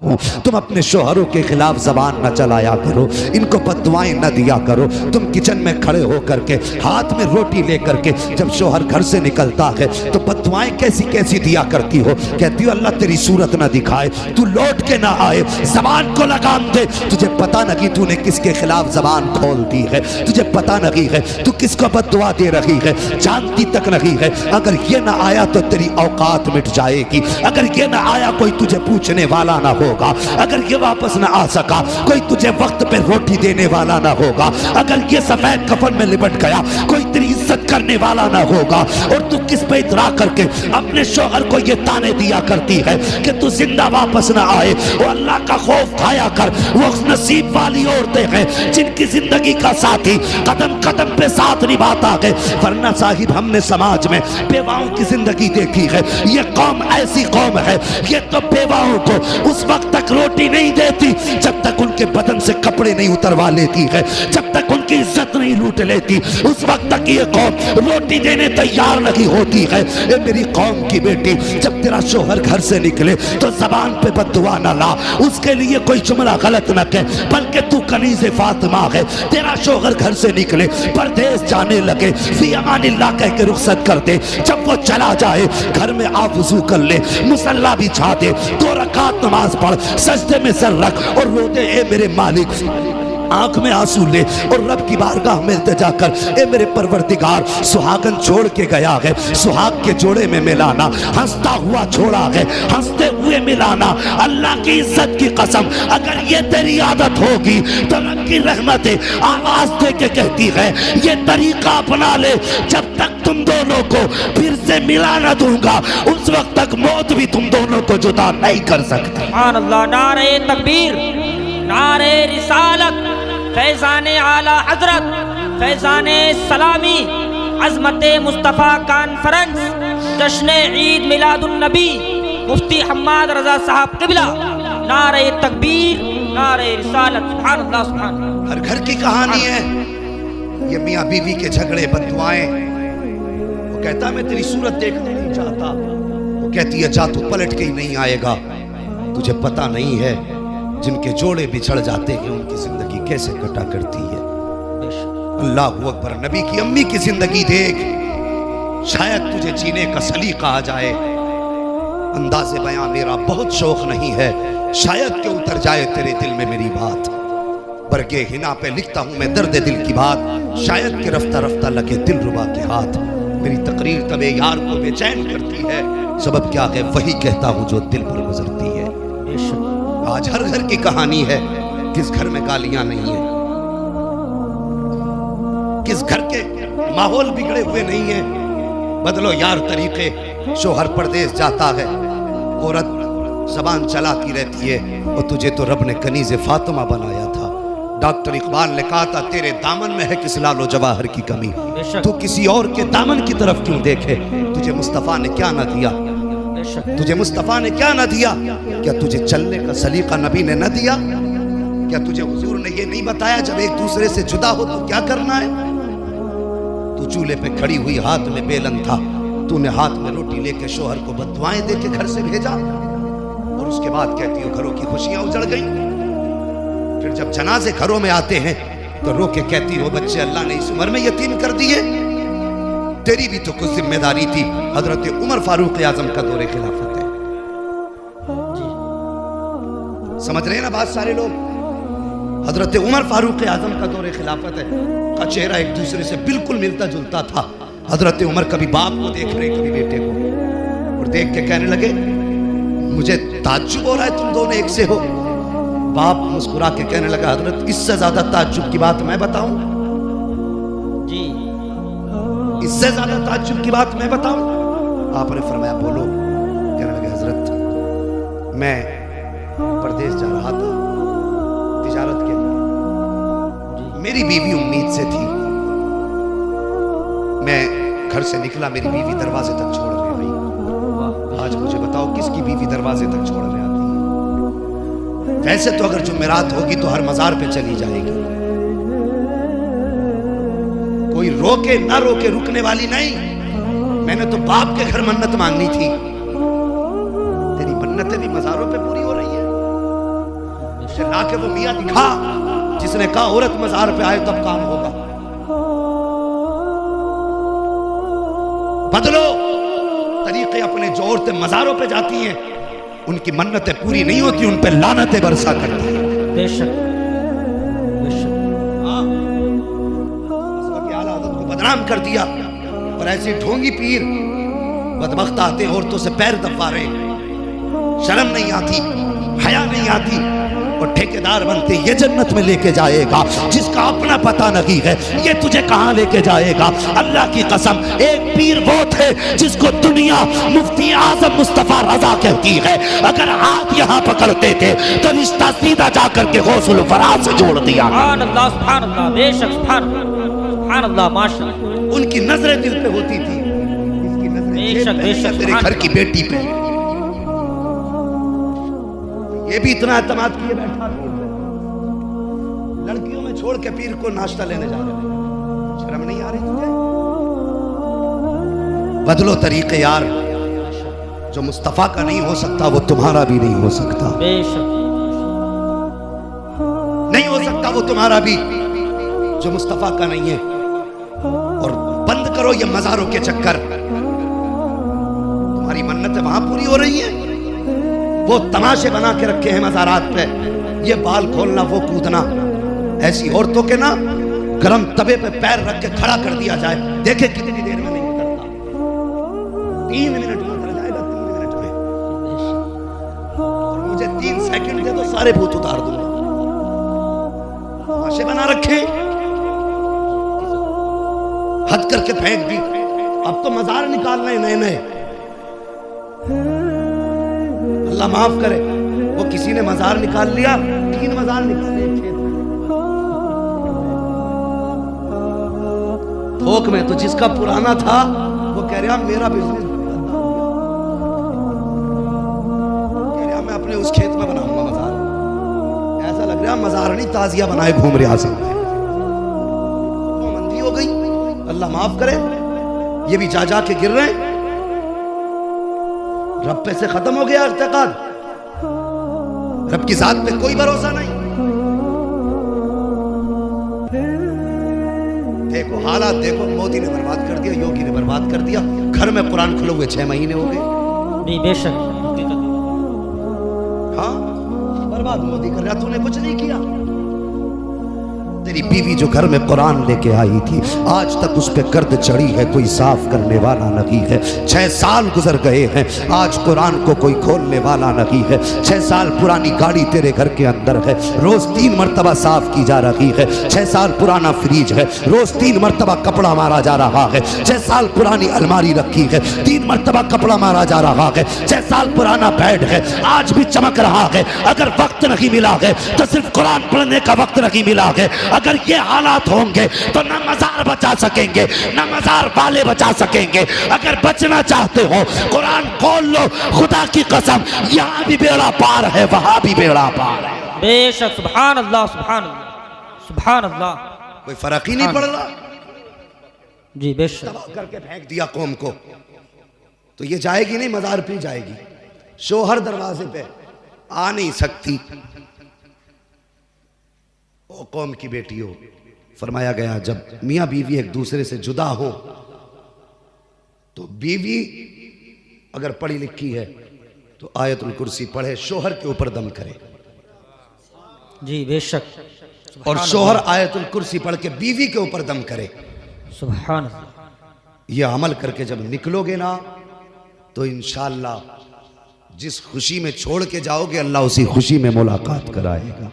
तुम अपने शोहरों के खिलाफ जबान न चलाया करो, इनको बददुआएं न दिया करो। तुम किचन में खड़े होकर के हाथ में रोटी लेकर के जब शोहर घर से निकलता है तो बददुआएं कैसी कैसी दिया करती हो। कहती हो अल्लाह तेरी सूरत ना दिखाए, तू लौट के ना आए, जबान को लगाम दे। तुझे पता नहीं तूने किसके खिलाफ जबान खोल दी है, तुझे पता नहीं है तू किसको बददुआ दे रही है, जानती तक नहीं है। अगर ये ना आया तो तेरी औकात मिट जाएगी, अगर ये ना आया कोई तुझे पूछने वाला ना हो, अगर ये वापस ना आ सका कोई तुझे वक्त पे रोटी देने वाला ना होगा, अगर ये सफेद कफन में लिपट गया कोई तेरी इज्जत करने वाला ना होगा। और तू किस पे इतरा करके अपने शौहर को ये ताने दिया करती है कि तू जिंदा वापस ना आए। वो अल्लाह का खौफ खाया कर, वो नसीब वाली औरतें हैं जिनकी जिंदगी का साथी कदम कदम पे साथ निभाता है। वरना साहिब हमने समाज में बेवाओं की जिंदगी देखी है। ये कौम ऐसी कौम है, ये तो बेवाओं को उस वक्त तक रोटी नहीं देती जब तक उनके बदन से कपड़े नहीं उतरवा लेती है, जब तक उनकी इज्जत नहीं लूट लेती उस वक्त तक ये कौम रोटी देने तैयार नहीं होती है। ये मेरी कौम की बेटी, जब तेरा शोहर घर से निकले तो जबान पे बद्दुआ न ला, उसके लिए कोई जुमला गलत न कह, बल्कि तू कनीज़े फातिमा है। तेरा शोहर घर से निकले परदेश जाने लगे फी अमानिल्लाह कह के रुखसत कर दे। जब वो चला जाए घर में आप वुज़ू कर ले, मुसल्ला बिछा दे, 2 रकात नमाज पढ़, सजदे में सर रख और रो दे ए मेरे मालिक। आंख में आंसू ले और रब की बारगाह में इल्तिजा कर, ए मेरे परवरदिगार सुहागन छोड़ के गया है, सुहाग के जोड़े में मिलाना, हंसता हुआ छोड़ा है, हंसते हुए मिलाना। अल्लाह की इज्जत की कसम अगर ये तेरी आदत होगी तो रब की रहमतें आवाज दे के कहती है ये तरीका अपना ले, जब तक तुम दोनों को फिर से मिला न दूंगा उस वक्त तक मौत भी तुम दोनों को जुदा नहीं कर सकती। सुभान अल्लाह, नारे तकबीर, नारे रिसालत, फैज़ाने आला हजरत, फैज़ाने सलामी, अज़मते मुस्तफ़ा कॉन्फ्रेंस, जश्न ईद मिलादुन नबी, मुफ्ती हम्माद रजा साहब किबला, नारे तकबीर, नारे रिसालत। सुभान अल्लाह, सुभान अल्लाह। हर घर की कहानी है ये मियाँ बीवी के झगड़े बद्दुआएं। वो कहता मैं तेरी सूरत देखना नहीं चाहता, वो कहती है जा तू पलट के ही नहीं आएगा। तुझे पता नहीं है जिनके जोड़े बिछड़ जाते हैं उनकी जिंदगी कैसे कटा करती है। अल्लाह अकबर। नबी की अम्मी की जिंदगी देख, शायद तुझे जीने का सलीका आ जाए। अंदाज़े बयां मेरा बहुत शौक नहीं है, शायद के उतर जाए तेरे दिल में मेरी बात। बरगे हिना पे लिखता हूं मैं दर्द दिल की बात, शायद के रफ्ता रफ्ता लगे दिल रुबा के हाथ। मेरी तकरीर तबे यार को बेचैन करती है, सबब क्या है वही कहता हूं जो दिल पर गुजरती है। आज हर घर की कहानी है, किस घर में गालियां नहीं है, किस घर के माहौल बिगड़े हुए नहीं है। बदलो यार तरीके, शोहर परदेश जाता है, औरत जबान चलाती रहती है। और तुझे तो रब ने कनीज़े फातिमा बनाया था। डॉक्टर इकबाल ने कहा था तेरे दामन में है किस लालो जवाहर की कमी, तू किसी और के दामन की तरफ क्यों देखे। तुझे मुस्तफ़ा ने क्या ना दिया, तुझे मुस्तफ़ा ने क्या ना दिया। क्या तुझे चलने का सलीका नबी ने न दिया? क्या तुझे हुजूर ने ये नहीं बताया जब एक दूसरे से जुदा हो तो क्या करना है? तू चूल्हे पे खड़ी हुई हाथ में बेलन था, तूने हाथ में रोटी लेके शोहर को बद्दुआएं दे के घर से भेजा और उसके बाद कहती हो घरों की खुशियां उजड़ गई। फिर जब जनाजे घरों में आते हैं तो रो के कहती हो बच्चे अल्लाह ने इस उम्र में यतीम कर दिए। तेरी भी तो कुछ जिम्मेदारी थी। हजरत उमर फारूक आजम का दौरे खिलाफत है, समझ रहे हैं ना बात सारे लोग। हजरत उमर फारूक आजम का दौरे खिलाफत है, का चेहरा एक दूसरे से बिल्कुल मिलता जुलता था। हजरत उमर कभी बाप को देख रहे कभी बेटे को, और देख के कहने लगे मुझे ताज्जुब हो रहा है तुम दोनों एक से हो। बाप मुस्कुरा के कहने लगा हजरत इससे ज्यादा ताज्जुब की बात मैं बताऊं जी, इससे ज्यादा ताज्जुब की बात मैं बताऊं। आपने फरमाया बोलो। कहने लगे हजरत मैं परदेश जा रहा था तिजारत के लिए, मेरी बीवी उम्मीद से थी, मैं घर से निकला मेरी बीवी दरवाजे तक छोड़ रही गई। आज मुझे बताओ किसकी बीवी दरवाजे तक छोड़ रही आती है? वैसे तो अगर जुमेरात होगी तो हर मजार पे चली जाएगी, कोई रोके ना रोके रुकने वाली नहीं। मैंने तो बाप के घर मन्नत मांगनी थी, तेरी मन्नतें भी मजारों पे पूरी हो रही है। उसे लाके वो मियाँ दिखा जिसने कहा औरत मजार पे आए तब काम होगा। बदलो तरीके अपने। जो औरतें मजारों पे जाती हैं उनकी मन्नतें पूरी नहीं होती, उन पे लानतें बरसा करती हैं। बेशक बेशक। की आला हज़रत को बदनाम कर दिया और ऐसी ढोंगी पीर बदबख्त आते औरतों से पैर दबा रहे, शर्म नहीं आती, हया नहीं आती और ठेकेदार बनते। ये जन्नत में लेके जाएगा जिसका अपना पता नहीं है, ये तुझे कहां लेके जाएगा। अल्लाह की कसम, एक पीर वो थे जिसको दुनिया मुफ्ती आजम मुस्तफा रजा कहती है। अगर हाथ यहां पकड़ते थे तो रिश्ता सीधा जाकर के गौसुल फराज से जोड़ दिया। सुभान अल्लाह, सुभान अल्लाह, बेशक सुभान अल्लाह, माशाअल्लाह। उनकी नजरें दिल पे होती थी, इसकी नजरें बेशक बेशक। तेरे घर की बेटी पे। ये भी इतना एतमाद किए बैठा, लड़कियों में छोड़ के पीर को नाश्ता लेने जा रहे हैं। शर्म नहीं आ रही तुझे? बदलो तरीके यार। जो मुस्तफा का नहीं हो सकता वो तुम्हारा भी नहीं हो सकता। बेशक नहीं हो सकता वो तुम्हारा भी जो मुस्तफा का नहीं है। और बंद करो ये मजारों के चक्कर। तुम्हारी मन्नतें वहां पूरी हो रही हैं, वो तमाशे बना के रखे हैं मज़ारात पे। ये बाल खोलना, वो कूदना। ऐसी औरतों के ना गरम तवे पे पैर रख के खड़ा कर दिया जाए, देखे कितनी देर में नहीं उतरता। 3 मिनट में उतर जाएगा, 3 मिनट में। और मुझे 3 सेकंड दे तो सारे भूत उतार दूंगा। तमाशे बना रखे, हद करके फेंक दी। अब तो मजार निकालने नए नए। अल्लाह माफ करे, वो किसी ने मजार निकाल लिया, 3 मजार निकाले खेत में। थोक में तो जिसका पुराना था वो कह रहा मेरा बिजनेस, कह रहा मैं अपने उस खेत में बनाऊंगा मजार। ऐसा लग रहा मजार नहीं, ताजिया बनाए घूम रहा सब। मंदी हो गई, अल्लाह माफ करे। ये भी जा के गिर रहे हैं। रब पे से खत्म हो गया इत्तेकाद। रब की जात पे कोई भरोसा नहीं। देखो हालात, देखो मोदी ने बर्बाद कर दिया, योगी ने बर्बाद कर दिया। घर में कुरान खुले हुए 6 महीने हो गए। बेशक। हाँ, बर्बाद मोदी कर रहा, तूने कुछ नहीं किया। तेरी बीवी जो घर में कुरान लेके आई थी, आज तक उस पे गर्द चढ़ी है, कोई साफ करने वाला नहीं है। 6 साल गुजर गए हैं, आज कुरान को कोई खोलने वाला नहीं है। 6 साल पुरानी गाड़ी तेरे घर के अंदर है, रोज 3 मरतबा साफ की जा रही है। 6 साल पुराना फ्रिज है, रोज 3 मरतबा कपड़ा मारा जा रहा है। 6 साल पुरानी अलमारी रखी है, 3 मरतबा कपड़ा मारा जा रहा है। 6 साल पुराना बेड है, आज भी चमक रहा है। अगर वक्त नहीं मिला है तो सिर्फ कुरान पढ़ने का वक्त नहीं मिला है। अगर ये हालात होंगे तो न मजार बचा सकेंगे, न मजार वाले बचा सकेंगे। अगर बचना चाहते हो कुरान खोल लो, खुदा की कसम यहाँ भी बेड़ा पार है, वहां भी बेड़ा पार है। बेशक। सुभान अल्लाह, सुभान अल्लाह, सुभान अल्लाह। कोई फर्क ही नहीं पड़ रहा। जी बेशक। तबाह करके फेंक दिया कौम को, तो ये जाएगी नहीं, मजार पे जाएगी। शोहर दरवाजे पे आ नहीं सकती। ओ कौम की बेटी हो, फरमाया गया जब मियाँ बीवी एक दूसरे से जुदा हो तो बीवी अगर पढ़ी लिखी है तो आयतुल कुर्सी पढ़े, शोहर के ऊपर दम करे। जी बेशक। और शोहर आयतुल कुर्सी पढ़ के बीवी के ऊपर दम करे। सुभान। यह अमल करके जब निकलोगे ना तो इंशाअल्लाह जिस खुशी में छोड़ के जाओगे अल्लाह उसी खुशी में मुलाकात कराएगा।